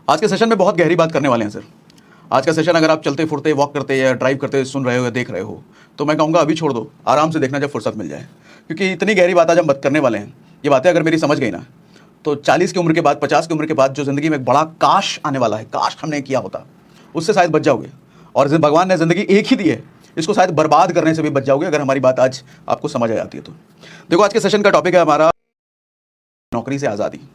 आज के सेशन में बहुत गहरी बात करने वाले हैं सर। आज का सेशन अगर आप चलते फिरते वॉक करते या ड्राइव करते सुन रहे हो या देख रहे हो तो मैं कहूँगा अभी छोड़ दो, आराम से देखना जब फुर्सत मिल जाए, क्योंकि इतनी गहरी बात आज हम बात करने वाले हैं। ये बातें अगर मेरी समझ गई ना तो 40 की उम्र के बाद 50 की उम्र के बाद जो ज़िंदगी में एक बड़ा काश आने वाला है, काश हमने किया होता, उससे शायद बच जाओगे। और भगवान ने ज़िंदगी एक ही दी है, इसको शायद बर्बाद करने से भी बच जाओगे अगर हमारी बात आज आपको समझ आ जाती है तो। देखो आज के सेशन का टॉपिक है हमारा नौकरी से आज़ादी।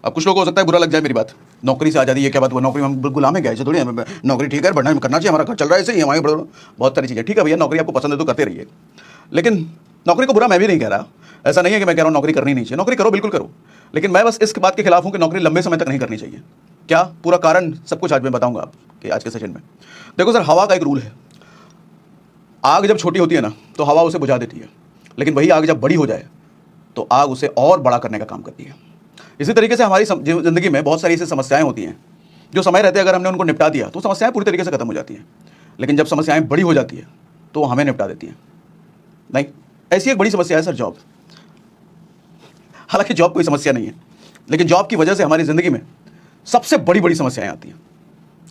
अब कुछ लोगों को हो सकता है बुरा लग जाए मेरी बात, नौकरी से आज़ादी ये क्या बात हुआ, नौकरी में हम गुलाम है क्या, ऐसे थोड़ी है, नौकरी ठीक है, बढ़ना करना चाहिए, हमारा घर चल रहा है ऐसे ही, हमारे बहुत सारी चीज़ें ठीक है भैया, नौकरी आपको पसंद है तो करते रहिए, लेकिन नौकरी को बुरा मैं भी नहीं कह रहा। ऐसा नहीं है कि मैं कह रहा हूँ नौकरी करनी नहीं चाहिए, नौकरी करो, बिल्कुल करो, लेकिन मैं बस इस बात के खिलाफ हूँ कि नौकरी लंबे समय तक नहीं करनी चाहिए। क्या पूरा कारण सब कुछ आज मैं बताऊँगा आपके आज के सेशन में। देखो सर, हवा का एक रूल है, आग जब छोटी होती है ना तो हवा उसे बुझा देती है, लेकिन वही आग जब बड़ी हो जाए तो आग उसे और बड़ा करने का काम करती है। इसी तरीके से हमारी ज़िंदगी में बहुत सारी ऐसी समस्याएं होती हैं जो समय रहते अगर हमने उनको निपटा दिया तो समस्याएं पूरी तरीके से खत्म हो जाती हैं, लेकिन जब समस्याएं बड़ी हो जाती है तो हमें निपटा देती हैं। नहीं, ऐसी एक बड़ी समस्या है सर जॉब। हालांकि जॉब कोई समस्या नहीं है, लेकिन जॉब की वजह से हमारी ज़िंदगी में सबसे बड़ी बड़ी समस्याएं आती हैं।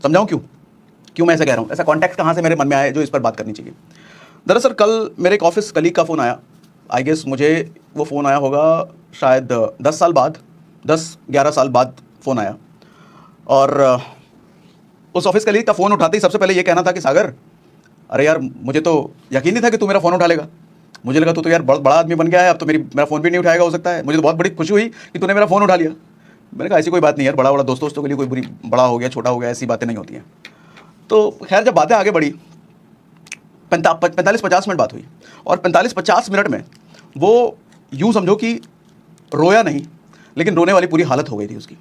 समझाऊँ क्यों मैं ऐसा कह रहा हूँ, ऐसा कॉन्टेक्स्ट कहाँ से मेरे मन में आया जो इस पर बात करनी चाहिए। दरअसल कल मेरे एक ऑफिस कलीग का फ़ोन आया, आई गेस मुझे वो फ़ोन आया होगा शायद 10 साल बाद, 10-11 साल बाद फ़ोन आया, और उस ऑफिस कलीग का फ़ोन उठाते ही सबसे पहले ये कहना था कि सागर, अरे यार मुझे तो यकीन नहीं था कि तू मेरा फ़ोन उठा लेगा, मुझे लगा तू तो यार बहुत बड़ा आदमी बन गया है, अब तो मेरा फ़ोन भी नहीं उठाएगा हो सकता है, मुझे तो बहुत बड़ी खुशी हुई कि तूने मेरा फ़ोन उठा लिया। मैंने कहा ऐसी कोई बात नहीं यार, बड़ा दोस्तों के लिए कोई बुरी बड़ा हो गया छोटा हो गया ऐसी बातें नहीं होती हैं। तो खैर जब बातें आगे बढ़ी 45-50 मिनट बात हुई, और 45-50 मिनट में वो यूँ समझो कि रोया नहीं, लेकिन रोने वाली पूरी हालत हो गई थी उसकी।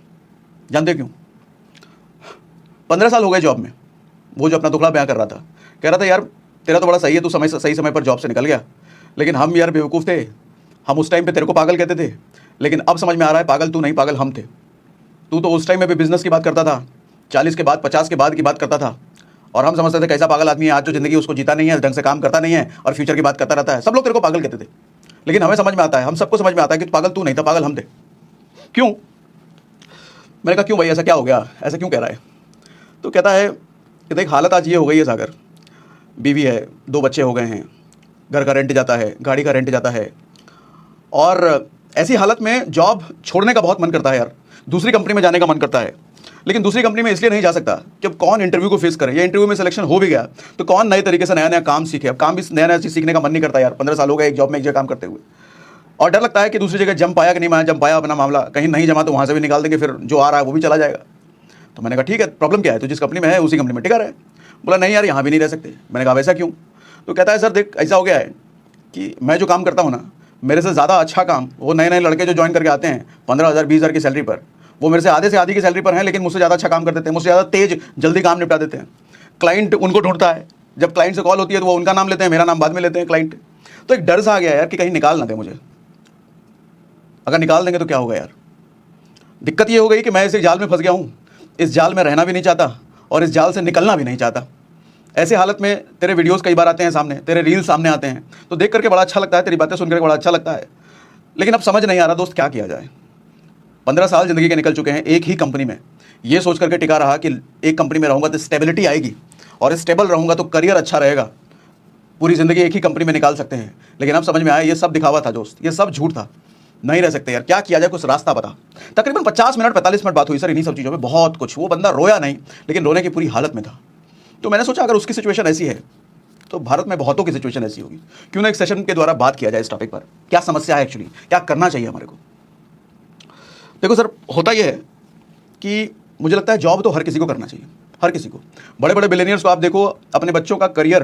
जानते क्यों? 15 साल हो गए जॉब में, वो जो अपना दुखड़ा बयां कर रहा था, कह रहा था यार तेरा तो बड़ा सही है, तू सही समय पर जॉब से निकल गया, लेकिन हम यार बेवकूफ़ थे, हम उस टाइम पे तेरे को पागल कहते थे, लेकिन अब समझ में आ रहा है पागल तू नहीं, पागल हम थे। तू तो उस टाइम में भी बिजनेस की बात करता था, 40 के बाद 50 के बाद की बात करता था, और हम समझते थे कैसा पागल आदमी है, आज जो ज़िंदगी उसको जीता नहीं है, ढंग से काम करता नहीं है और फ्यूचर की बात करता रहता है। सब लोग तेरे को पागल कहते थे, लेकिन हमें समझ में आता है, हम सबको समझ में आता है कि पागल तू नहीं था, पागल हम थे। क्यों? मैंने कहा क्यों भाई, ऐसा क्या हो गया, ऐसा क्यों कह रहा है? तो कहता है कि देख हालत आज ये हो गई है सागर, बीवी है, 2 बच्चे हो गए हैं, घर का रेंट जाता है, गाड़ी का रेंट जाता है, और ऐसी हालत में जॉब छोड़ने का बहुत मन करता है यार, दूसरी कंपनी में जाने का मन करता है, लेकिन दूसरी कंपनी में इसलिए नहीं जा सकता कि अब कौन इंटरव्यू को फेस करे, या इंटरव्यू में सिलेक्शन हो भी गया तो कौन नए तरीके से नया काम सीखे। अब काम भी नया चीज़ सीखने का मन नहीं करता यार, 15 साल हो गए एक जॉब में एक जगह काम करते हुए, और डर लगता है कि दूसरी जगह जम पाया कि नहीं जम पाया, अपना मामला कहीं नहीं जमा तो वहाँ से भी निकाल देंगे, फिर जो आ रहा है वो भी चला जाएगा। तो मैंने कहा ठीक है, प्रॉब्लम क्या है, तो जिस कंपनी में है उसी कंपनी में टिका रहे। बोला नहीं यार यहाँ भी नहीं रह सकते। मैंने कहा वैसा क्यों? तो कहता है सर देख ऐसा हो गया है कि मैं जो काम करता हूँ ना, मेरे से ज़्यादा अच्छा काम वो नए लड़के जो ज्वाइन करके आते हैं 15,000 20,000 की सैलरी पर, वो मेरे से आधे से आधी की सैलरी पर हैं, लेकिन मुझसे ज़्यादा अच्छा काम कर देते हैं, मुझसे ज़्यादा तेज जल्दी काम निपटा देते हैं। क्लाइंट उनको ढूंढता है, जब क्लाइंट से कॉल होती है तो वो उनका नाम लेते हैं, मेरा नाम बाद में लेते हैं क्लाइंट। तो एक डर सा आ गया यार कि कहीं निकाल ना दे मुझे, अगर निकाल देंगे तो क्या होगा यार। दिक्कत ये हो गई कि मैं इस जाल में फंस गया हूँ, इस जाल में रहना भी नहीं चाहता और इस जाल से निकलना भी नहीं चाहता। ऐसे हालत में तेरे वीडियोस कई बार आते हैं सामने, तेरे रील्स सामने आते हैं, तो देख करके बड़ा अच्छा लगता है, तेरी बातें सुन करके बड़ा अच्छा लगता है, लेकिन अब समझ नहीं आ रहा दोस्त क्या किया जाए। 15 साल ज़िंदगी के निकल चुके हैं एक ही कंपनी में, ये सोच करके टिका रहा कि एक कंपनी में रहूँगा तो स्टेबिलिटी आएगी, और स्टेबल रहूँगा तो करियर अच्छा रहेगा, पूरी ज़िंदगी एक ही कंपनी में निकाल सकते हैं। लेकिन अब समझ में आया ये सब दिखावा था दोस्त, ये सब झूठ था, नहीं रह सकते यार, क्या किया जाए, कुछ रास्ता बता। तकरीबन 50 मिनट 45 मिनट बात हुई सर इन्हीं सब चीज़ों में, बहुत कुछ। वो बंदा रोया नहीं, लेकिन रोने की पूरी हालत में था। तो मैंने सोचा अगर उसकी सिचुएशन ऐसी है तो भारत में बहुतों की सिचुएशन ऐसी होगी, क्यों ना एक सेशन के द्वारा बात किया जाए इस टॉपिक पर, क्या समस्या है एक्चुअली, क्या करना चाहिए हमारे को। देखो सर, होता यह है कि मुझे लगता है जॉब तो हर किसी को करना चाहिए, हर किसी को। बड़े बड़े बिलियनियर्स को आप देखो, अपने बच्चों का करियर,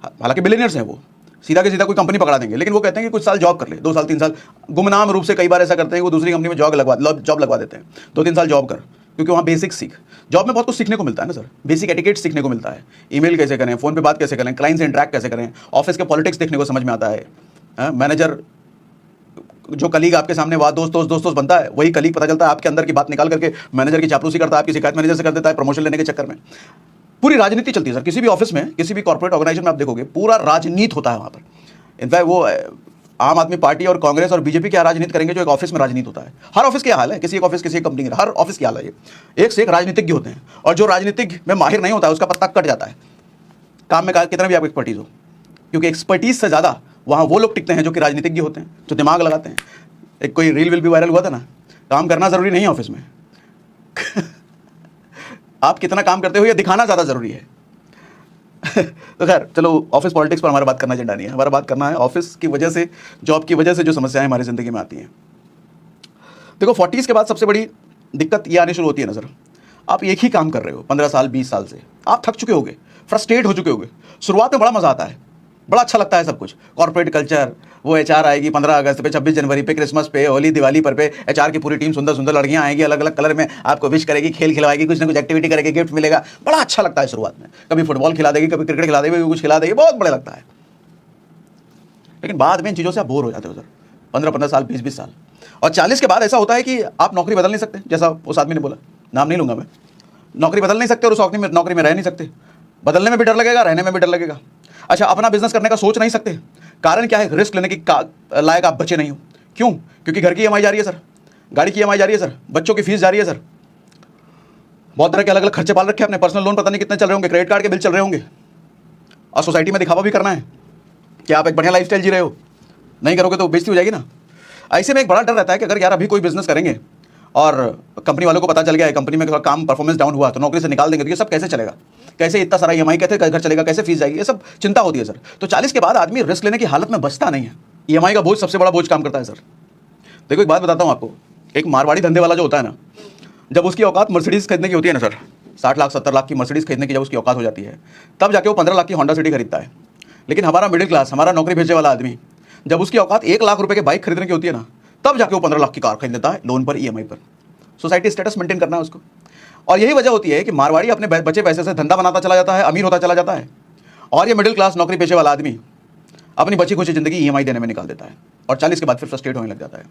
हालांकि बिलियनियर्स हैं वो, सीधा के सीधा कोई कंपनी पकड़ा देंगे, लेकिन वो कहते हैं कि कुछ साल जॉब कर ले, 2 साल 3 साल, गुमनाम रूप से कई बार ऐसा करते हैं कि वो दूसरी कंपनी में जॉब लगवा देते हैं, 2-3 साल जॉब कर, क्योंकि वहाँ बेसिक सीख। जॉब में बहुत कुछ सीखने को मिलता है ना सर, बेसिक एटिकेट सीखने को मिलता है, ईमेल कैसे करें, फ़ोन पे बात कैसे करें, क्लाइंट से इंटरेक्ट कैसे करें, ऑफिस के पॉलिटिक्स देखने को समझ में आता है। मैनेजर जो कलीग आपके सामने वहाँ दोस्त बनता है, वही कलीग पता चलता है आपके अंदर की बात निकाल करके मैनेजर की चापलूसी करता है, आपकी शिकायत मैनेजर से कर देता है प्रमोशन लेने के चक्कर में। पूरी राजनीति चलती है सर, किसी भी ऑफिस में, किसी भी कॉर्पोरेट ऑर्गेनाइजेशन में आप देखोगे पूरा राजनीति होता है वहाँ पर। इनफैक्ट वो आम आदमी पार्टी और कांग्रेस और बीजेपी क्या राजनीति करेंगे जो एक ऑफिस में राजनीति होता है। हर ऑफिस का हाल है, किसी एक ऑफिस किसी एक कंपनी का, हर ऑफिस की हाल है ये। एक से एक राजनीतिज्ञ होते हैं, और जो राजनीतिक में माहिर नहीं होता है उसका पत्ता कट जाता है, काम में कितना भी आपको एक्सपर्टीज हो, क्योंकि एक्सपर्टीज से ज़्यादा वहाँ वो लोग टिकते हैं जो कि राजनीतिज्ञ होते हैं, जो दिमाग लगाते हैं। एक कोई रील भी वायरल हुआ था ना, काम करना ज़रूरी नहीं है ऑफिस में आप कितना काम करते हो ये दिखाना ज़्यादा ज़रूरी है तो खैर चलो, ऑफिस पॉलिटिक्स पर हमारा बात करना एजेंडा नहीं है। हमारा बात करना है ऑफिस की वजह से, जॉब की वजह से जो समस्याएं हमारी ज़िंदगी में आती हैं। देखो 40s के बाद सबसे बड़ी दिक्कत ये आनी शुरू होती है ना सर, आप एक ही काम कर रहे हो 15 साल 20 साल से, आप थक चुके होगे, फ्रस्ट्रेट हो चुके होगे। शुरुआत में बड़ा मज़ा आता है, बड़ा अच्छा लगता है सब कुछ, कॉर्पोरेट कल्चर, वो HR आएगी 15 अगस्त पे, 26 जनवरी पे, क्रिसमस पे, होली दिवाली पर पे, HR की पूरी टीम, सुंदर सुंदर लड़कियां आएंगी अलग अलग कलर में, आपको विश करेगी, खेल खिलवाएगी, कुछ ना कुछ एक्टिविटी करेगी, गिफ्ट मिलेगा, बड़ा अच्छा लगता है शुरुआत में। कभी फुटबॉल खिला देगी, कभी क्रिकेट खिला देगी, कभी कुछ खिला देगी, बहुत बढ़िया लगता है। लेकिन बाद में इन चीज़ों से आप बोर हो जाते हो सर, 15-15 साल 20-20 साल। और 40 के बाद ऐसा होता है कि आप नौकरी बदल नहीं सकते, जैसा उस आदमी ने बोला, नाम नहीं लूंगा मैं, नौकरी बदल नहीं सकते और उस नौकरी में रह नहीं सकते। बदलने में भी डर लगेगा, रहने में भी डर लगेगा। अच्छा, अपना बिजनेस करने का सोच नहीं सकते, कारण क्या है, रिस्क लेने की लायक आप बचे नहीं हो। क्यों? क्योंकि घर की EMI जा रही है सर, गाड़ी की EMI जा रही है सर, बच्चों की फीस जा रही है सर, बहुत तरह के अलग अलग खर्चे पाल रखे हैं अपने, पर्सनल लोन पता नहीं कितने चल रहे होंगे, क्रेडिट कार्ड के बिल चल रहे होंगे, और सोसाइटी में दिखावा भी करना है कि आप एक बढ़िया लाइफस्टाइल जी रहे हो। नहीं करोगे तो बेइज्जती हो जाएगी ना। ऐसे में एक बड़ा डर रहता है कि अगर यार अभी कोई बिजनेस करेंगे और कंपनी वालों को पता चल गया है, कंपनी में काम परफॉर्मेंस डाउन हुआ तो नौकरी से निकाल देंगे, तो ये सब कैसे चलेगा, कैसे इतना सारा EMI, कैसे घर चलेगा, कैसे फीस जाएगी, ये सब चिंता होती है सर। तो 40 के बाद आदमी रिस्क लेने की हालत में बचता नहीं है। EMI का बोझ सबसे बड़ा बोझ काम करता है सर। देखो एक बात बताता हूँ आपको, एक मारवाड़ी धंधे वाला जो होता है ना, जब उसकी औकात मर्सिडीज़ खरीदने की होती है ना सर, 60 लाख 70 लाख की मर्सिडीज़ खरीदने की जब उसकी औकात हो जाती है, तब जाके वो 15 लाख की होंडा सिटी खरीदता है। लेकिन हमारा मिडिल क्लास, हमारा नौकरी भेजने वाला आदमी, जब उसकी औकात 1 लाख रुपये की बाइक खरीदने की होती है ना, तब जाके वो 15 लाख की कार खरीद लेता है, लोन पर, EMI पर। सोसाइटी स्टेटस मेंटेन करना है उसको। और यही वजह होती है कि मारवाड़ी अपने बचे पैसे से धंधा बनाता चला जाता है, अमीर होता चला जाता है, और ये मिडिल क्लास नौकरी पेशे वाला आदमी अपनी बची खुची जिंदगी EMI देने में निकाल देता है, और 40 के बाद फिर फ्रस्ट्रेट होने लग जाता है।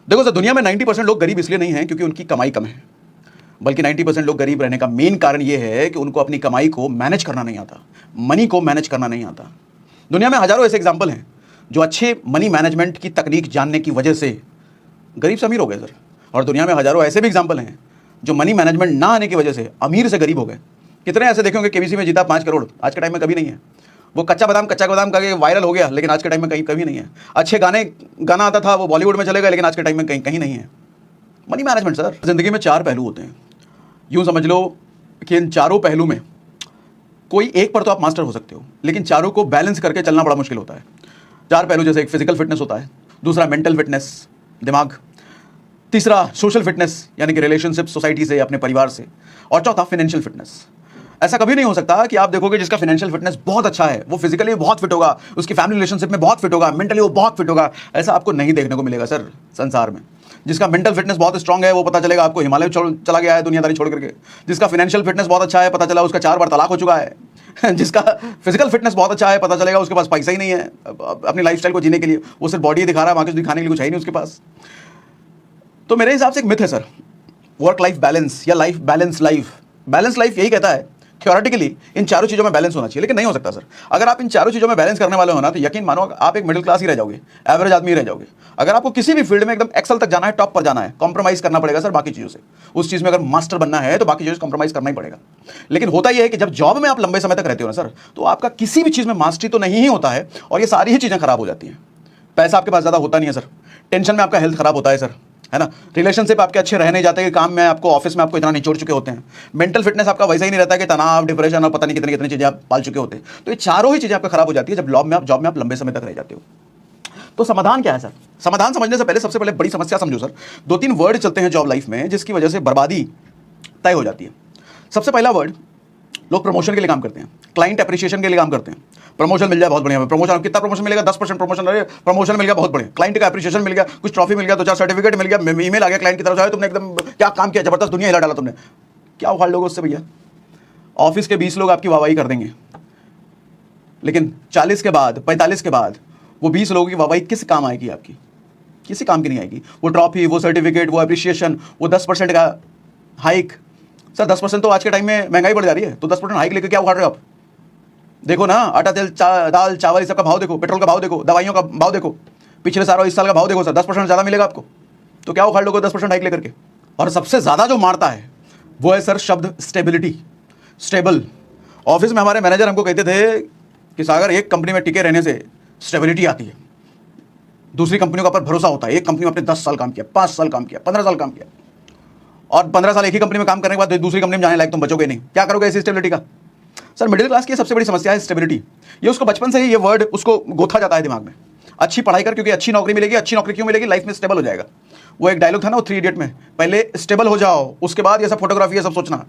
देखो सर, दुनिया में 90% लोग गरीब इसलिए नहीं हैं क्योंकि उनकी कमाई कम है, बल्कि 90% लोग गरीब रहने का मेन कारण ये है कि उनको अपनी कमाई को मैनेज करना नहीं आता, मनी को मैनेज करना नहीं आता। दुनिया में हजारों ऐसे एग्जाम्पल हैं जो अच्छे मनी मैनेजमेंट की तकनीक जानने की वजह से गरीब से अमीर हो गए सर, और दुनिया में हजारों ऐसे भी एग्जाम्पल हैं जो मनी मैनेजमेंट ना आने की वजह से अमीर से गरीब हो गए। कितने ऐसे देखे होंगे, KBC में जीता 5 करोड़, आज के टाइम में कभी नहीं है। वो कच्चा बादाम का वायरल हो गया, लेकिन आज के टाइम में कभी नहीं है। अच्छे गाना आता था, वो बॉलीवुड में चले गए, लेकिन आज के टाइम में कहीं नहीं है। मनी मैनेजमेंट सर, जिंदगी में 4 पहलू होते हैं, यूँ समझ लो कि इन चारों पहलू में कोई एक पर तो आप मास्टर हो सकते हो, लेकिन चारों को बैलेंस करके चलना बड़ा मुश्किल होता है। 4 पहलू, जैसे एक फिजिकल फिटनेस होता है, दूसरा मेंटल फिटनेस, दिमाग, तीसरा सोशल फिटनेस यानी कि रिलेशनशिप सोसाइटी से, अपने परिवार से, और चौथा फाइनेंशियल फिटनेस। ऐसा कभी नहीं हो सकता कि आप देखोगे जिसका फाइनेंशियल फिटनेस बहुत अच्छा है, वो फिजिकली बहुत फिट होगा, उसकी फैमिली रिलेशनशिप में बहुत फिट होगा, मेंटली वो बहुत फिट होगा, ऐसा आपको नहीं देखने को मिलेगा सर संसार में। जिसका मेंटल फिटनेस बहुत स्ट्रांग है, वो पता चलेगा आपको हिमालय चला गया है दुनियादारी छोड़ करके। जिसका फाइनेंशियल फिटनेस बहुत अच्छा है, पता चला उसका 4 बार तलाक हो चुका है। जिसका फिजिकल फिटनेस बहुत अच्छा है, पता चलेगा उसके पास पैसा ही नहीं है अपनी लाइफस्टाइल को जीने के लिए, वो सिर्फ बॉडी दिखा रहा है, बाकी दिखाने के लिए कुछ है नहीं उसके पास। तो मेरे हिसाब से एक मिथ है सर, वर्क लाइफ बैलेंस या लाइफ बैलेंस लाइफ यही कहता है थ्योरेटिकली इन चारों चीज़ों में बैलेंस होना चाहिए, लेकिन नहीं हो सकता सर। अगर आप इन चारों चीज़ों में बैलेंस करने वाले हो ना, तो यकीन मानो आप एक मिडिल क्लास ही रह जाओगे, एवरेज आदमी ही रह जाओगे। अगर आपको किसी भी फील्ड में एकदम एक्सेल तक जाना है, टॉप पर जाना है, कॉम्प्रोमाइज़ करना पड़ेगा सर बाकी चीज़ों से। उस चीज़ में अगर मास्टर बनना है तो बाकी चीज़ों से कॉम्प्रोमाइज़ करना ही पड़ेगा। लेकिन होता यह है कि जब जॉब में आप लंबे समय तक रहते हो ना सर, तो आपका किसी भी चीज़ में मास्टरी तो नहीं ही होता है, और ये सारी ही चीज़ें खराब हो जाती हैं। पैसा आपके पास ज़्यादा होता नहीं है सर, टेंशन में आपका हेल्थ खराब होता है सर, है ना। रिलेशनशिप आपके अच्छे रह नहीं जाते कि काम में आपको, ऑफिस में आपको इतना निचोड़ चुके होते हैं। मेंटल फिटनेस आपका वैसा ही नहीं रहता कि तनाव, डिप्रेशन और पता नहीं कितनी कितनी चीज़ें आप पाल चुके होते हैं। तो ये चारों ही चीज़ें आपका खराब हो जाती है जब जॉब में आप लंबे समय तक रह जाते हो। तो समाधान क्या है सर? समाधान समझने से पहले सबसे पहले बड़ी समस्या समझो सर। 2-3 वर्ड चलते हैं जॉब लाइफ में जिसकी वजह से बर्बादी तय हो जाती है। सबसे पहला वर्ड, लोग प्रमोशन के लिए काम करते हैं, क्लाइंट एप्रिसिएशन के लिए काम करते हैं। प्रमोशन मिल जाए बहुत बढ़िया, प्रमोशन कितना प्रमोशन मिलेगा, 10% प्रमोशन, अरे प्रमोशन मिल गया बहुत बढ़िया, क्लाइंट का एप्रिसिएशन मिल गया, कुछ ट्रॉफी मिल गया, 2-4 सर्टिफिकेट मिल गया, ईमेल आ गया क्लाइंट की तरफ से, तुमने एकदम क्या काम किया, जबरदस्त, दुनिया हिला डाला तुमने। क्या उखाड़ लोगे उससे भैया? ऑफिस के 20 लोग आपकी वाहवाही कर देंगे, लेकिन 40 के बाद, 45 के बाद वो 20 लोगों की वाहवाही किस काम आएगी आपकी? किसी काम की नहीं आएगी। वो ट्रॉफी, वो सर्टिफिकेट, वो एप्रिसिएशन, वो 10% का हाइक। सर 10% तो आज के टाइम में महंगाई बढ़ जा रही है, तो 10% हाइक लेकर क्या उखाड़ रहे हो आप? देखो ना, आटा, तेल, दाल, चावल, इस सब का भाव देखो, पेट्रोल का भाव देखो, दवाइयों का भाव देखो। पिछले साल और इस साल का भाव देखो सर, 10% ज़्यादा मिलेगा आपको, तो क्या उखाड़ लोगे 10% हाइक लेकर के। और सबसे ज़्यादा जो मारता है वो है सर शब्द स्टेबिलिटी, स्टेबल। ऑफिस में हमारे मैनेजर हमको कहते थे कि सागर एक कंपनी में टिके रहने से स्टेबिलिटी आती है, दूसरी कंपनियों का पर भरोसा होता है। एक कंपनी में आपने 10 साल काम किया, 5 साल काम किया, 15 साल काम किया, और 15 साल एक ही कंपनी में काम करने के बाद दूसरी कंपनी में जाने लायक तुम बचोगे नहीं, क्या करोगे ऐसी स्टेबिलिटी का। सर मिडिल क्लास की सबसे बड़ी समस्या है स्टेबिलिटी। ये उसको बचपन से ही ये वर्ड उसको गोथा जाता है दिमाग में, अच्छी पढ़ाई कर क्योंकि अच्छी नौकरी मिलेगी, अच्छी नौकरी क्यों मिलेगी, लाइफ में स्टेबल हो जाएगा। वो एक डायलॉग था ना वो 3 इडियट में, पहले स्टेबल हो जाओ उसके बाद ये सब फोटोग्राफी ये सब सोचना।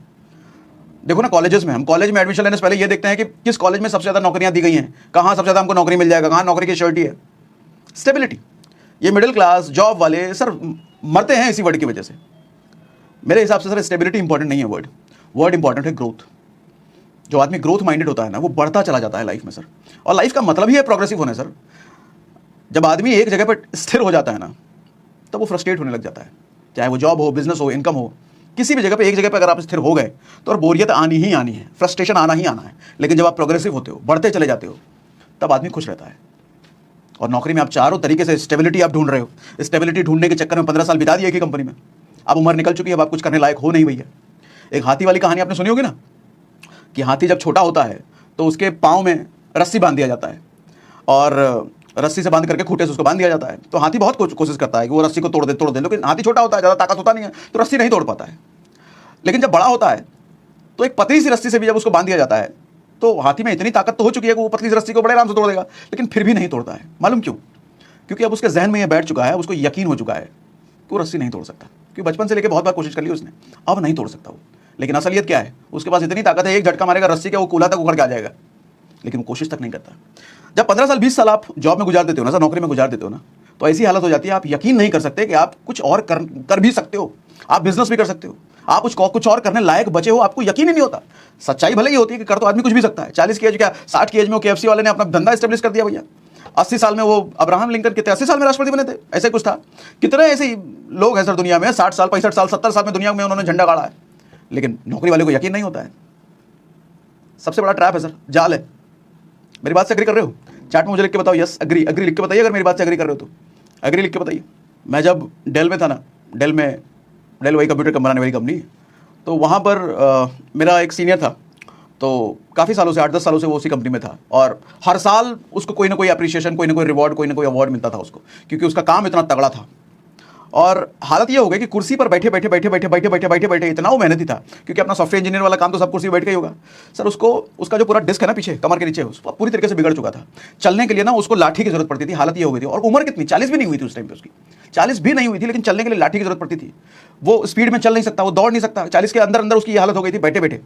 देखो ना कॉलेजेस में, हम कॉलेज में एडमिशन लेने से पहले ये देखते हैं कि किस कॉलेज में सबसे ज़्यादा नौकरियां दी गई हैं, कहाँ सबसे ज़्यादा हमको नौकरी मिल जाएगा, कहाँ नौकरी की श्योरिटी है, स्टेबिलिटी। ये मिडिल क्लास जॉब वाले सर मरते हैं इसी वर्ड की वजह से। मेरे हिसाब से सर स्टेबिलिटी इंपॉर्टेंट नहीं है वर्ड इंपॉर्टेंट है ग्रोथ। जो आदमी ग्रोथ माइंडेड होता है ना वो बढ़ता चला जाता है लाइफ में सर, और लाइफ का मतलब ही है प्रोग्रेसिव होना सर। जब आदमी एक जगह पर स्थिर हो जाता है ना तब वो फ्रस्ट्रेट होने लग जाता है, चाहे वो जॉब हो, बिजनेस हो, इनकम हो, किसी भी जगह पे एक जगह पे अगर आप स्थिर हो गए तो और बोरियत आनी ही आनी है, फ्रस्ट्रेशन आना ही आना है। लेकिन जब आप प्रोग्रेसिव होते हो, बढ़ते चले जाते हो, तब आदमी खुश रहता है। और नौकरी में आप चारों तरीके से स्टेबिलिटी आप ढूंढ रहे हो, स्टेबिलिटी ढूंढने के चक्कर में 15 साल बिता दिए एक ही कंपनी में, अब उम्र निकल चुकी है, अब आप कुछ करने लायक हो नहीं भैया। एक हाथी वाली कहानी आपने सुनी होगी ना, कि हाथी जब छोटा होता है तो उसके पाँव में रस्सी बांध दिया जाता है, और रस्सी से बांध करके खूंटे से उसको बांध दिया जाता है। तो हाथी बहुत कोशिश करता है कि वो रस्सी को तोड़ दे, लेकिन हाथी छोटा होता है, ज़्यादा ताकत होता नहीं है, तो रस्सी नहीं तोड़ पाता है। लेकिन जब बड़ा होता है तो एक पतली सी रस्सी से भी जब उसको बांध दिया जाता है तो हाथी में इतनी ताकत तो हो चुकी है कि वो पतली सी रस्सी को बड़े आराम से तोड़ देगा, लेकिन फिर भी नहीं तोड़ता है। मालूम क्यों? क्योंकि अब उसके जहन में ये बैठ चुका है, उसको यकीन हो चुका है कि वो रस्सी नहीं तोड़ सकता, क्योंकि बचपन से लेकर बहुत बार कोशिश कर ली उसने, अब नहीं तोड़ सकता वो। लेकिन असलियत क्या है, उसके पास इतनी ताकत है, एक झटका मारेगा रस्सी का, वो कूल्हा तक उखड़ के आ जाएगा, लेकिन वो कोशिश तक नहीं करता। जब 15 साल 20 साल आप जॉब में गुजार देते हो ना सर, नौकरी में गुजार देते हो ना, तो ऐसी हालत हो जाती है आप यकीन नहीं कर सकते कि आप कुछ और कर भी सकते हो, आप बिजनेस भी कर सकते हो, आप कुछ और करने लायक बचे हो, आपको यकीन ही नहीं होता। सच्चाई भले ही होती है कि कर तो आदमी कुछ भी सकता है। 40 की एज, क्या 60 की एज में वो KFC वाले ने अपना धंधा एस्टेब्लिश कर दिया भैया। 80 साल में वो अब्राहम लिंकन कितने 80 साल में राष्ट्रपति बने थे, ऐसे कुछ था। कितने ऐसे लोग हैं सर दुनिया में, 60 साल 65 साल 70 साल में दुनिया में उन्होंने झंडा गाड़ा है, लेकिन नौकरी वाले को यकीन नहीं होता है। सबसे बड़ा ट्रैप है सर, जाल है। मेरी बात से एग्री कर रहे हो? चैट में मुझे लिख के बताओ, यस एग्री लिख के बताइए अगर मेरी बात से एग्री कर रहे हो तो एग्री लिख के बताइए। मैं जब डेल में था ना, डेल वही कंप्यूटर बनाने वाली कंपनी, तो वहाँ पर मेरा एक सीनियर था, तो काफ़ी सालों से 8-10 सालों से वो उसी कंपनी में था, और हर साल उसको कोई ना कोई अप्रिशिएशन, कोई ना कोई रिवॉर्ड, कोई ना कोई अवार्ड मिलता था उसको, क्योंकि उसका काम इतना तगड़ा था। और हालत ये हो गई कि कुर्सी पर बैठे बैठे इतना वो मेहनती था, क्योंकि अपना सॉफ्टवेयर इंजीनियर वाला काम तो सब कुर्सी पर बैठ के ही होगा सर। उसका जो पूरा डिस्क है ना पीछे कमर के नीचे, उसको पूरी तरीके से बिगड़ चुका था। चलने के लिए ना उसको लाठी की जरूरत पड़ती थी, हालत ये हो गई थी। और उम्र कितनी, 40 भी नहीं हुई थी उस टाइम पे, उसकी 40 भी नहीं हुई थी, लेकिन चलने के लिए लाठी की जरूरत पड़ती थी। वो स्पीड में चल नहीं सकता, वो दौड़ नहीं सकता, 40 के अंदर उसकी हालत हो गई थी बैठे बैठे।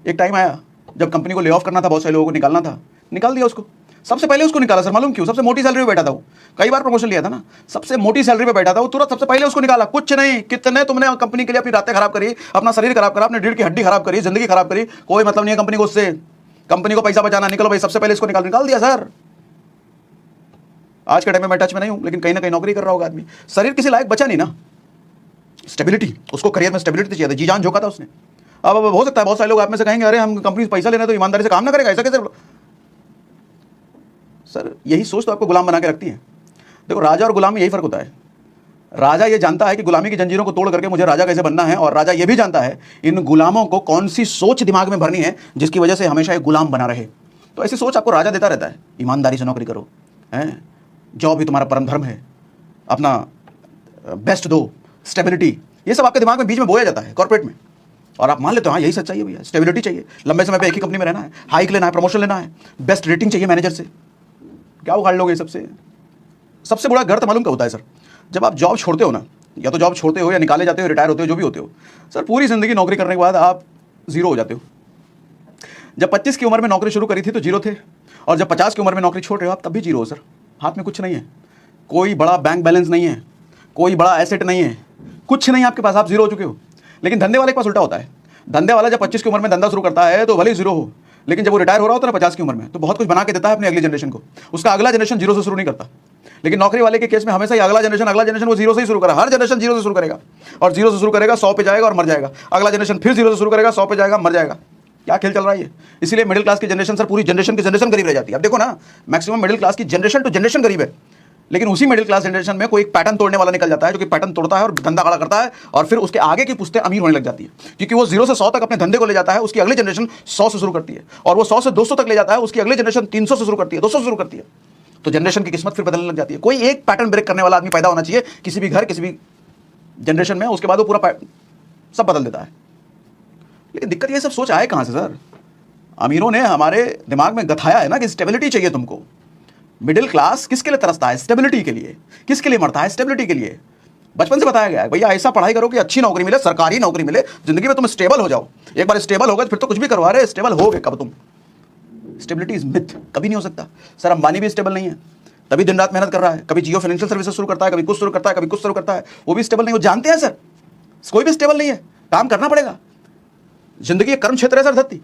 एक टाइम आया जब कंपनी को ले ऑफ करना था, बहुत सारे लोगों को निकालना था, निकाल दिया उसको। सबसे पहले उसको निकाला सर, मालूम क्यों? सबसे मोटी सैलरी पे बैठा था वो, कई बार प्रमोशन लिया था ना, सबसे मोटी सैलरी पे बैठा था वो, तुरंत सबसे पहले उसको निकाला। कुछ नहीं, कितने तुमने कंपनी के लिए अपनी रातें खराब करी, अपना शरीर खराब करा, अपने रीढ़ की हड्डी खराब करी, जिंदगी खराब करी, कोई मतलब नहीं है कंपनी को उससे। कंपनी को पैसा बचाना, निकलो भाई, सबसे पहले इसको निकाल दिया सर। आज के टाइम में मैं टच में नहीं हूं, लेकिन कहीं ना कहीं नौकरी कर रहा होगा आदमी, शरीर किसी लायक बचा नहीं ना। स्टेबिलिटी, उसको करियर में स्टेबिलिटी चाहिए था, जी जान झोंका था उसने। अब हो सकता है बहुत सारे लोग आप में से कहेंगे, अरे हम कंपनी से पैसा लेना तो ईमानदारी से काम ना करेगा, ऐसा कैसे? सर यही सोच तो आपको गुलाम बना के रखती है। देखो राजा और गुलाम में यही फर्क होता है। राजा ये जानता है कि गुलामी की जंजीरों को तोड़ करके मुझे राजा कैसे बनना है, और राजा ये भी जानता है इन गुलामों को कौन सी सोच दिमाग में भरनी है जिसकी वजह से हमेशा एक गुलाम बना रहे। तो ऐसी सोच आपको राजा देता रहता है, ईमानदारी से नौकरी करो, हैं, जॉब ही तुम्हारा परम धर्म है, अपना बेस्ट दो, स्टेबिलिटी, ये सब आपके दिमाग में बीच में बोया जाता है कॉर्पोरेट में, और आप मान लेते हो हाँ यही सच्चाई है भैया, स्टेबिलिटी चाहिए, लंबे समय पे एक ही कंपनी में रहना है, हाइक लेना है, प्रमोशन लेना है, बेस्ट रेटिंग चाहिए मैनेजर से। क्या उखाड़ लोगे? सबसे बड़ा गर्त मालूम क्या होता है सर? जब आप जॉब छोड़ते हो ना, या तो जॉब छोड़ते हो या निकाले जाते हो, रिटायर होते हो, जो भी होते हो सर, पूरी जिंदगी नौकरी करने के बाद आप जीरो हो जाते हो। जब 25 की उम्र में नौकरी शुरू करी थी तो जीरो थे, और जब 50 की उम्र में नौकरी छोड़ रहे हो आप तब भी जीरो हो सर। हाथ में कुछ नहीं है, कोई बड़ा बैंक बैलेंस नहीं है, कोई बड़ा एसेट नहीं है, कुछ नहीं आपके पास, आप जीरो हो चुके हो। लेकिन धंधे वाले के पास उल्टा होता है। धंधे वाला जब 25 की उम्र में धंधा शुरू करता है तो भले ही जीरो हो, लेकिन जब वो रिटायर हो रहा होता है ना 50 की उम्र में, तो बहुत कुछ बना के देता है अपनी अगली जनरेशन को। उसका अगला जनरेशन जीरो से शुरू नहीं करता। लेकिन नौकरी वाले के केस में हमेशा ही अगला जनरेशन वो जीरो से ही शुरू करा। हर जनरेशन जीरो से शुरू करेगा, और जीरो से शुरू करेगा 100 पे जाएगा और मर जाएगा। अगला जनरेशन फिर जीरो से शुरू करेगा, 100 पे जाएगा, मर जाएगा। क्या खेल चल रहा है ये? इसीलिए मिडिल क्लास की जनरेशन सर पूरी जनरेशन की जनरेशन गरीब रह जाती है। अब देखो ना, मैक्सिमम मिडिल क्लास की जनरेशन टू जनरेशन गरीब है। लेकिन उसी मिडिल क्लास जनरेशन में कोई एक पैटर्न तोड़ने वाला निकल जाता है, जो कि पैटर्न तोड़ता है और धंधा खड़ा करता है, और फिर उसके आगे की पुश्तें अमीर होने लग जाती है, क्योंकि वो 0 से 100 तक अपने धंधे को ले जाता है, उसकी अगली जनरेशन 100 से शुरू करती है, और वो 100 से 200 तक ले जाता है, उसकी अगली जनरेशन 300 से शुरू करती है, 200 से शुरू करती है। तो जनरेशन की किस्मत फिर बदलने लग जाती है। कोई एक पैटर्न ब्रेक करने वाला आदमी पैदा होना चाहिए किसी भी घर, किसी भी जनरेशन में, उसके बाद वो पूरा सब बदल देता है। लेकिन दिक्कत ये सब सोच आए कहां से सर? अमीरों ने हमारे दिमाग में गथाया है ना कि स्टेबिलिटी चाहिए तुमको। मिडिल क्लास किसके लिए तरसता है? स्टेबिलिटी के लिए। किसके लिए मरता है? स्टेबिलिटी के लिए। बचपन से बताया गया है भैया ऐसा पढ़ाई करो कि अच्छी नौकरी मिले, सरकारी नौकरी मिले, जिंदगी में तुम स्टेबल हो जाओ। एक बार स्टेबल हो गए फिर तो कुछ भी करवा रहे, स्टेबल हो गए कब तुम? स्टेबिलिटी इज मिथ, कभी नहीं हो सकता। सर अंबानी भी स्टेबल नहीं है, तभी दिन रात मेहनत कर रहा है, कभी जियो फाइनेंशियल सर्विसेज शुरू करता है, कभी कुछ शुरू करता है, कभी कुछ शुरू करता है, वो भी स्टेबल नहीं। वो जानते हैं सर कोई भी स्टेबल नहीं है, काम करना पड़ेगा। जिंदगी एक कर्म क्षेत्र है सर धरती।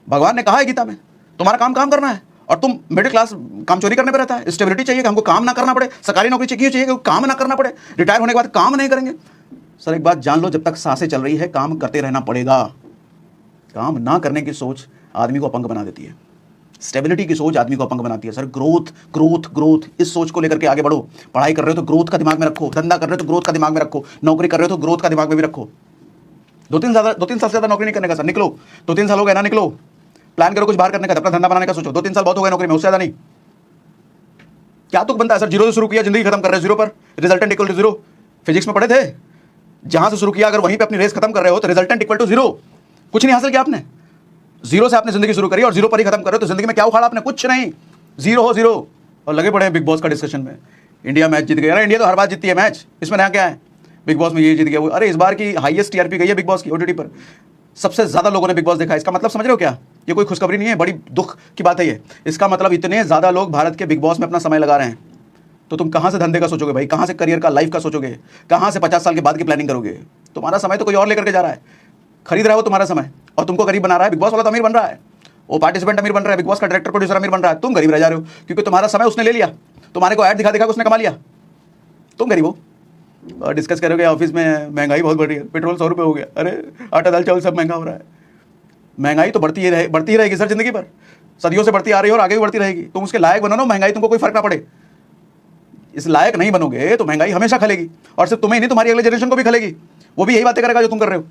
भगवान ने कहा है गीता में तुम्हारा काम करना है, और तुम मिडिल क्लास काम चोरी करने पे रहता है। स्टेबिलिटी चाहिए कि हमको काम ना करना पड़े, सरकारी नौकरी चाहिए कि काम ना करना पड़े, रिटायर होने के बाद काम नहीं करेंगे। सर एक बात जान लो, जब तक सांसें चल रही है काम करते रहना पड़ेगा। काम ना करने की सोच आदमी को अपंग बना देती है, स्टेबिलिटी की सोच आदमी को अपंग बनाती है। सर ग्रोथ ग्रोथ ग्रोथ, इस सोच को लेकर के आगे बढ़ो। पढ़ाई कर रहे हो तो ग्रोथ का दिमाग में रखो, धंधा कर रहे हो तो ग्रोथ का दिमाग में रखो, नौकरी कर रहे हो तो ग्रोथ का दिमाग में भी रखो। 2-3 साल से ज़्यादा नौकरी नहीं करने का सर, निकलो। 2-3 साल हो गए ना, निकलो, प्लान करो कुछ बाहर करने का, अपना धंधा बनाने का सोचो। 2-3 साल बहुत हो गए नौकरी में, उससे ज़्यादा नहीं। क्या तुक बनता है सर? 0 से शुरू किया, जिंदगी खत्म कर रहे हो 0 पर, रिजल्टेंट इक्वल टू 0। फिजिक्स में पढ़े थे, जहां से शुरू किया अगर वहीं पे अपनी रेस खत्म कर रहे हो तो रिजल्टेंट इक्वल टू 0। कुछ नहीं हासिल किया आपने। 0 से आपने जिंदगी शुरू करी और 0 पर ही खत्म कर रहे हो, तो जिंदगी में क्या उखाड़ा आपने? कुछ नहीं, 0 हो 0। और लगे पड़े हैं बिग बॉस का डिस्कशन में। इंडिया मैच जीत गया। अरे इंडिया तो हर बार जीतती है मैच, इसमें नया क्या है? बिग बॉस में ये जीत गया वो। अरे इस बार की हाईएस्ट टीआरपी गई है बिग बॉस की ओटीटी पर, सबसे ज्यादा लोगों ने बिग बॉस देखा। इसका मतलब समझ रहे हो क्या? ये कोई खुशखबरी नहीं है, बड़ी दुख की बात है ये। इसका मतलब इतने ज्यादा लोग भारत के बिग बॉस में अपना समय लगा रहे हैं, तो तुम कहां से धंधे का सोचोगे भाई? कहां से करियर का, लाइफ का सोचोगे? कहां से 50 साल के बाद की प्लानिंग करोगे? तुम्हारा समय तो कोई और लेकर के जा रहा है, खरीद रहा है वो तुम्हारा समय, और तुमको गरीब बना रहा है। बिग बॉस वाला तो अमीर बन रहा है, वो पार्टिसिपेंट अमीर बन रहा है, बिग बॉस का डायरेक्टर प्रोड्यूसर अमीर बन रहा है, तुम गरीब रह जा रहे हो, क्योंकि तुम्हारा समय उसने ले लिया। तुम्हारे को ऐड दिखा दिखा उसने कमा लिया, तुम गरीब हो। और डिस्कस करोगे ऑफिस में महंगाई बहुत बढ़ रही है, पेट्रोल 100 रुपये हो गया, अरे आटा दाल चावल सब महंगा हो रहा है। महंगाई तो बढ़ती ही रहेगी सर जिंदगी पर, सदियों से बढ़ती आ रही है और आगे भी बढ़ती रहेगी। तुम उसके लायक बनो ना, महंगाई तुमको कोई फर्क ना पड़े। इस लायक नहीं बनोगे तो महंगाई हमेशा खलेगी, और सिर्फ तुम्हें नहीं, तुम्हारी अगली जनरेशन को भी खलेगी। वो भी यही बातें करेगा जो तुम कर रहे हो।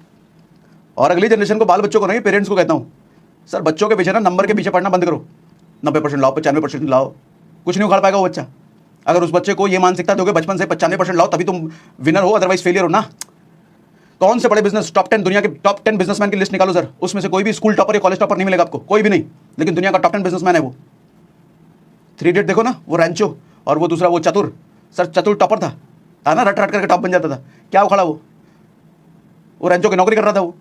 और अगली जनरेशन को, बाल बच्चों को नहीं, पेरेंट्स को कहता हूँ, सर बच्चों के पीछे ना नंबर के पीछे पढ़ना बंद करो। 90% लाओ, 95% लाओ, कुछ नहीं उखाड़ पाएगा वो बच्चा। अगर उस बच्चे को ये मानसिकता दोगे बचपन से 95% लाओ तभी तुम विनर हो, अदरवाइज फेलियर हो ना। कौन से बड़े बिजनेस, टॉप 10 दुनिया के टॉप 10 बिजनेसमैन की लिस्ट निकालो सर, उसमें से कोई भी स्कूल टॉपर या कॉलेज टॉपर नहीं मिलेगा आपको, कोई भी नहीं, लेकिन दुनिया का टॉप 10 बिजनेसमैन है वो। 3 इडियट देखो ना, वो रैंचो, और वो दूसरा वो चतुर। सर चतुर टॉपर था ना, रट रट करके टॉप बन जाता था। क्या उखाड़ा वो रैंचो की नौकरी कर रहा था वो।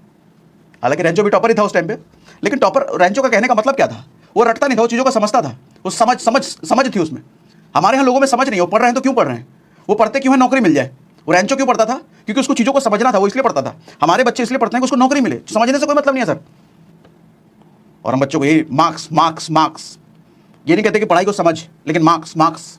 हालांकि रैंचो भी टॉपर ही था उस टाइम पे, लेकिन टॉपर रैंचो का कहने का मतलब क्या था? वो रटता नहीं था, वो चीज़ों को समझता था, वो समझ थी उसमें। हमारे यहाँ लोगों में समझ नहीं है, वो पढ़ रहे हैं तो क्यों पढ़ रहे हैं, वो पढ़ते क्यों है? नौकरी मिल जाए। वो रैंचो क्यों पढ़ता था? क्योंकि उसको चीज़ों को समझना था, वो इसलिए पढ़ता था। हमारे बच्चे इसलिए पढ़ते हैं कि उसको नौकरी मिले, समझने से कोई मतलब नहीं है सर। और हम बच्चों को ये मार्क्स मार्क्स मार्क्स, ये नहीं कहते कि पढ़ाई को समझ, लेकिन मार्क्स मार्क्स।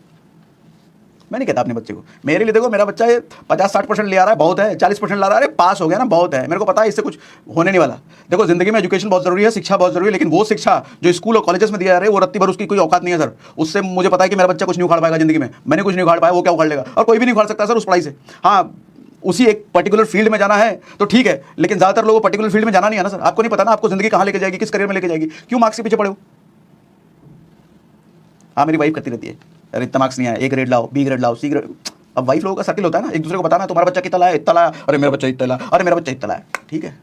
मैं नहीं कहता अपने बच्चे को, मेरे लिए देखो मेरा बच्चा ये 50-60% ले आ रहा है, बहुत है। 40% ला रहा है, अरे पास हो गया ना, बहुत है। मेरे को पता है इससे कुछ होने नहीं वाला। देखो जिंदगी में एजुकेशन बहुत जरूरी है, शिक्षा बहुत जरूरी है, लेकिन वो शिक्षा जो स्कूल और कॉलेजेस में दिया जा रहा है वो रत्ती भर उसकी कोई औकात नहीं है सर। उससे मुझे पता है कि मेरा बच्चा कुछ नहीं उखाड़ पाएगा जिंदगी में। मैंने कुछ नहीं उखाड़ पाया, वो क्या उखाड़ लेगा? और कोई भी नहीं उखाड़ सकता सर उस पढ़ाई से। हाँ, उसी एक पर्टिकुलर फील्ड में जाना है तो ठीक है, लेकिन ज्यादातर लोगों को पर्टिकुलर फील्ड में जाना नहीं है ना सर। आपको नहीं पता ना आपको जिंदगी कहाँ लेके जाएगी, किस करियर में लेके जाएगी, क्यों मार्क्स के पीछे पड़े हो? हाँ, मेरी वाइफ करती रहती है, अरे इतना मार्क्स नहीं आया, A ग्रेड लाओ, B ग्रेड लाओ, C ग्रेड। अब वाइफ लोगों का सर्किल होता है ना, एक दूसरे को बताना, तुम्हारा बच्चा कितना लाया, इतना लाया, अरे मेरा बच्चा इतना लाया, अरे मेरा बच्चा इतना लाया। ठीक है,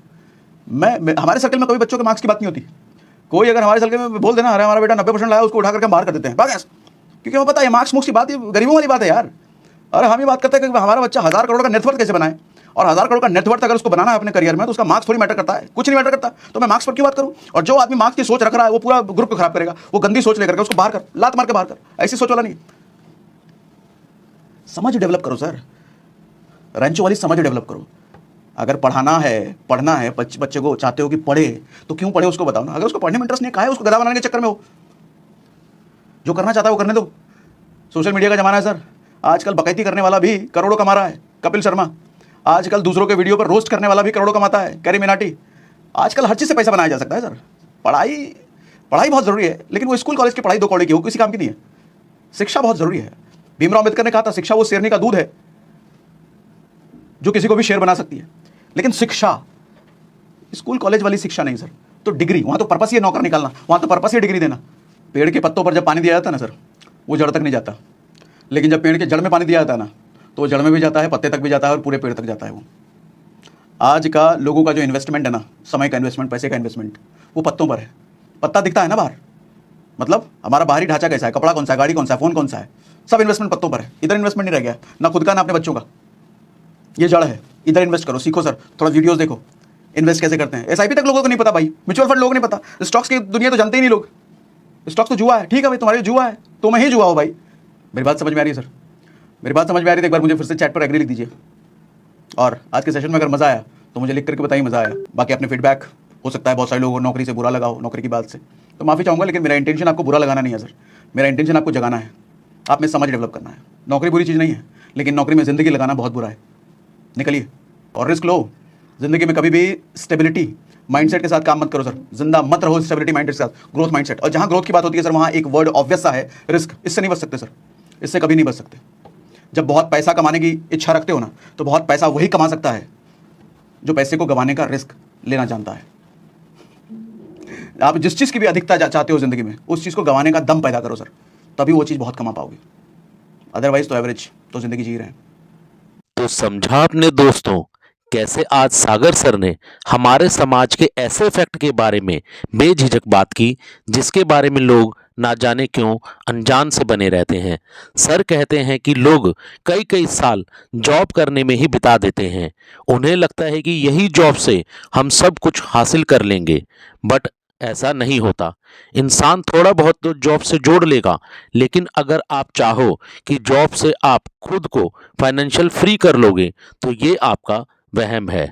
मैं हमारे सर्किल में कभी बच्चों के मार्क्स की बात नहीं होती। कोई अगर हमारे सर्किल में बोल देना अरे हमारा बेटा 90% लाया, उसको उठा करके हम बाहर कर देते हैं बस, क्योंकि वो पता है मार्क्स मुक्स की बात, गरीबों वाली बात है यार। और हम ही बात करते हैं कि हमारा बच्चा 1000 करोड़ का नेटवर्थ कैसे बनाए, और 1000 करोड़ का नेटवर्थ अगर उसको बनाना है अपने करियर में तो उसका मार्क्स थोड़ी मैटर करता है, कुछ नहीं मैटर करता। तो मैं मार्क्स पर क्यों बात करूं? और जो आदमी मार्क्स की सोच रख रहा है वो पूरा ग्रुप को खराब करेगा। वो गंदी सोच लेकर उसको बाहर कर, लात मार के बाहर कर, ऐसी सोच वाला नहीं। समझ डेवलप करो सर, रैंचो वाली समझ डेवलप करो। अगर पढ़ाना है, पढ़ना है, बच्चे को चाहते हो कि पढ़े तो क्यों पढ़े उसको बताओ ना। अगर उसको पढ़ने में इंटरेस्ट नहीं, कहा है उसको गधा बनाने के चक्कर में हो। जो करना चाहता है वो करने दो। सोशल मीडिया का जमाना है सर, आजकल बकैती करने वाला भी करोड़ों कमा रहा है। कपिल शर्मा आजकल दूसरों के वीडियो पर रोस्ट करने वाला भी करोड़ों कमाता है। कैरी मिनाटी, आजकल हर चीज़ से पैसा बनाया जा सकता है सर। पढ़ाई बहुत ज़रूरी है, लेकिन वो स्कूल कॉलेज की पढ़ाई 2 कौड़ी की हो, किसी काम की नहीं है। शिक्षा बहुत ज़रूरी है। भीमराव अंबेडकर ने कहा था शिक्षा वो शेरनी का दूध है जो किसी को भी शेर बना सकती है। लेकिन शिक्षा स्कूल कॉलेज वाली शिक्षा नहीं सर, तो डिग्री, वहां तो पर्पस ही है नौकर निकालना, वहां तो पर्पस ही डिग्री देना। पेड़ के पत्तों पर जब पानी दिया जाता है ना सर, वो जड़ तक नहीं जाता, लेकिन जब पेड़ के जड़ में पानी दिया जाता है ना, तो वो जड़ में भी जाता है, पत्ते तक भी जाता है और पूरे पेड़ तक जाता है। वो आज का लोगों का जो इन्वेस्टमेंट है ना, समय का इन्वेस्टमेंट, पैसे का इन्वेस्टमेंट, वो पत्तों पर है। पत्ता दिखता है ना बाहर, मतलब हमारा बाहरी ढांचा कैसा है, कपड़ा कौन सा है, गाड़ी कौन सा है, फोन कौन सा है, सब इन्वेस्टमेंट पत्तों पर है। इधर इन्वेस्टमेंट नहीं रह गया, ना खुद का ना अपने बच्चों का। ये जड़ है, इधर इन्वेस्ट करो, सीखो सर, थोड़ा वीडियोस देखो, इन्वेस्ट कैसे करते हैं। एसआईपी तक लोगों को नहीं पता भाई, म्यूचुअल फंड लोग नहीं पता, स्टॉक्स की दुनिया तो जानते ही नहीं लोग। स्टॉक्स तो जुआ है, ठीक है भाई, तुम्हारे जुआ है तो मैं ही जुआ हो भाई। मेरी बात समझ में आ रही है सर? मेरी बात समझ में आ रही है तो एक बार मुझे फिर से चैट पर एग्री लिख दीजिए। और आज के सेशन में अगर मजा आया तो मुझे लिख करके बताइए मजा आया। बाकी अपने फीडबैक, हो सकता है बहुत सारे लोगों को नौकरी से बुरा लगा हो, नौकरी की बात से, तो माफी चाहूंगा, लेकिन मेरा इंटेंशन आपको बुरा लगाना नहीं है सर। मेरा इंटेंशन आपको जगाना है, आप में समझ डेवलप करना है। नौकरी बुरी चीज़ नहीं है, लेकिन नौकरी में जिंदगी लगाना बहुत बुरा है। निकलिए और रिस्क लो। जिंदगी में कभी भी स्टेबिलिटी माइंडसेट के साथ काम मत करो सर, जिंदा मत रहो स्टेबिलिटी माइंडसेट के साथ, ग्रोथ माइंडसेट। और जहां ग्रोथ की बात होती है सर, वहां एक वर्ड ऑब्वियस सा है, रिस्क। इससे नहीं बच सकते सर, इससे कभी नहीं बच सकते। जब बहुत पैसा कमाने की इच्छा रखते हो ना, तो बहुत पैसा वही कमा सकता है जो पैसे को गंवाने का रिस्क लेना जानता है। आप जिस चीज़ की भी अधिकता चाहते हो जिंदगी में, उस चीज़ को गंवाने का दम पैदा करो सर, तभी वो चीज़ बहुत कमा पाओगे। अदरवाइज तो एवरेज तो जिंदगी जी रहे हैं। तो समझा अपने दोस्तों कैसे आज सागर सर ने हमारे समाज के ऐसे फैक्ट के बारे में बेझिझक बात की जिसके बारे में लोग ना जाने क्यों अनजान से बने रहते हैं। सर कहते हैं कि लोग कई कई साल जॉब करने में ही बिता देते हैं, उन्हें लगता है कि यही जॉब से हम सब कुछ हासिल कर लेंगे, बट ऐसा नहीं होता। इंसान थोड़ा बहुत तो जॉब से जोड़ लेगा, लेकिन अगर आप चाहो कि जॉब से आप खुद को फाइनेंशियल फ्री कर लोगे तो ये आपका वहम है।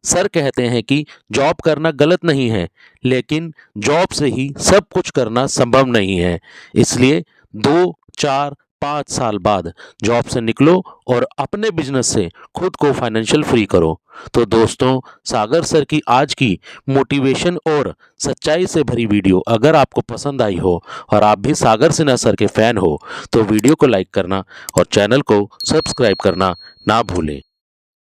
सर कहते हैं कि जॉब करना गलत नहीं है, लेकिन जॉब से ही सब कुछ करना संभव नहीं है। इसलिए 2, 4, 5 साल बाद जॉब से निकलो और अपने बिजनेस से खुद को फाइनेंशियल फ्री करो। तो दोस्तों, सागर सर की आज की मोटिवेशन और सच्चाई से भरी वीडियो अगर आपको पसंद आई हो और आप भी सागर सिन्हा सर के फैन हो, तो वीडियो को लाइक करना और चैनल को सब्सक्राइब करना ना भूलें।